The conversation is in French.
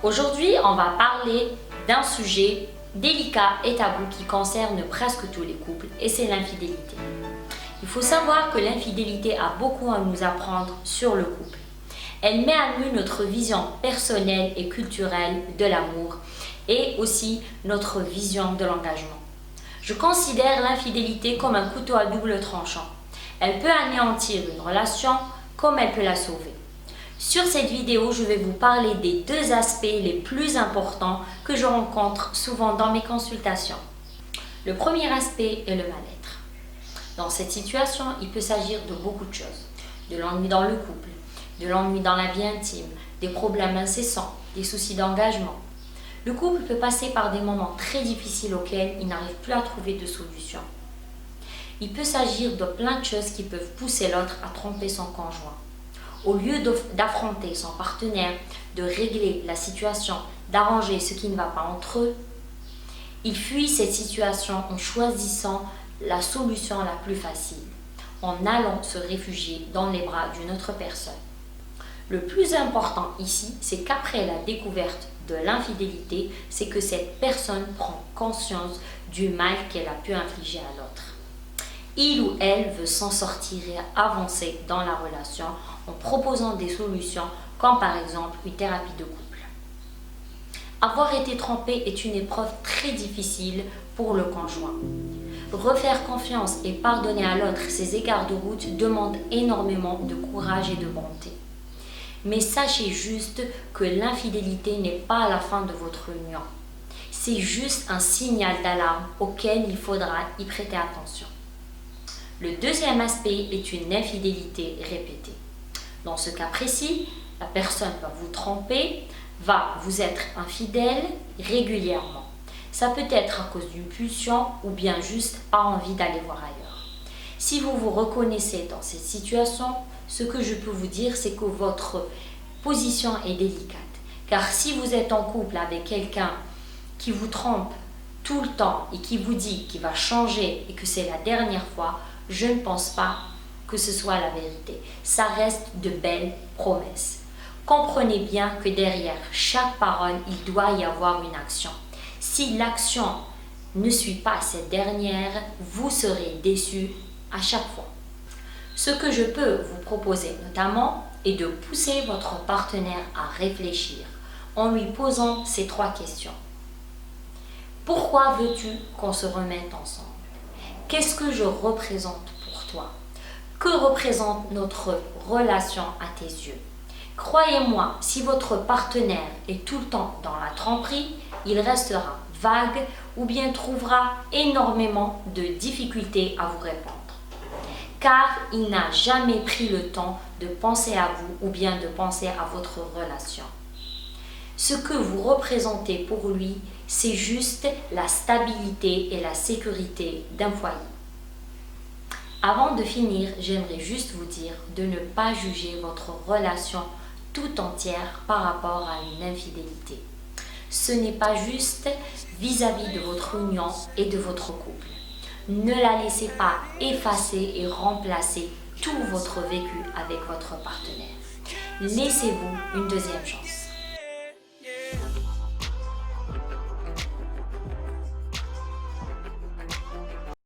Aujourd'hui, on va parler d'un sujet délicat et tabou qui concerne presque tous les couples et c'est l'infidélité. Il faut savoir que l'infidélité a beaucoup à nous apprendre sur le couple. Elle met à nu notre vision personnelle et culturelle de l'amour et aussi notre vision de l'engagement. Je considère l'infidélité comme un couteau à double tranchant. Elle peut anéantir une relation comme elle peut la sauver. Sur cette vidéo, je vais vous parler des deux aspects les plus importants que je rencontre souvent dans mes consultations. Le premier aspect est le mal-être. Dans cette situation, il peut s'agir de beaucoup de choses. De l'ennui dans le couple, de l'ennui dans la vie intime, des problèmes incessants, des soucis d'engagement. Le couple peut passer par des moments très difficiles auxquels il n'arrive plus à trouver de solution. Il peut s'agir de plein de choses qui peuvent pousser l'autre à tromper son conjoint. Au lieu d'affronter son partenaire, de régler la situation, d'arranger ce qui ne va pas entre eux, il fuit cette situation en choisissant la solution la plus facile, en allant se réfugier dans les bras d'une autre personne. Le plus important ici, c'est qu'après la découverte de l'infidélité, c'est que cette personne prend conscience du mal qu'elle a pu infliger à l'autre. Il ou elle veut s'en sortir et avancer dans la relation en proposant des solutions comme par exemple une thérapie de couple. Avoir été trompé est une épreuve très difficile pour le conjoint. Refaire confiance et pardonner à l'autre ses écarts de route demande énormément de courage et de bonté. Mais sachez juste que l'infidélité n'est pas la fin de votre union. C'est juste un signal d'alarme auquel il faudra y prêter attention. Le deuxième aspect est une infidélité répétée. Dans ce cas précis, la personne va vous tromper, va vous être infidèle régulièrement. Ça peut être à cause d'une pulsion ou bien juste pas envie d'aller voir ailleurs. Si vous vous reconnaissez dans cette situation, ce que je peux vous dire, c'est que votre position est délicate. Car si vous êtes en couple avec quelqu'un qui vous trompe tout le temps et qui vous dit qu'il va changer et que c'est la dernière fois, je ne pense pas que ce soit la vérité. Ça reste de belles promesses. Comprenez bien que derrière chaque parole, il doit y avoir une action. Si l'action ne suit pas cette dernière, vous serez déçu à chaque fois. Ce que je peux vous proposer notamment est de pousser votre partenaire à réfléchir en lui posant ces 3 questions. Pourquoi veux-tu qu'on se remette ensemble? Qu'est-ce que je représente pour toi? Que représente notre relation à tes yeux? Croyez-moi, si votre partenaire est tout le temps dans la tromperie, il restera vague ou bien trouvera énormément de difficultés à vous répondre. Car il n'a jamais pris le temps de penser à vous ou bien de penser à votre relation. Ce que vous représentez pour lui, c'est juste la stabilité et la sécurité d'un foyer. Avant de finir, j'aimerais juste vous dire de ne pas juger votre relation tout entière par rapport à une infidélité. Ce n'est pas juste vis-à-vis de votre union et de votre couple. Ne la laissez pas effacer et remplacer tout votre vécu avec votre partenaire. Laissez-vous une deuxième chance.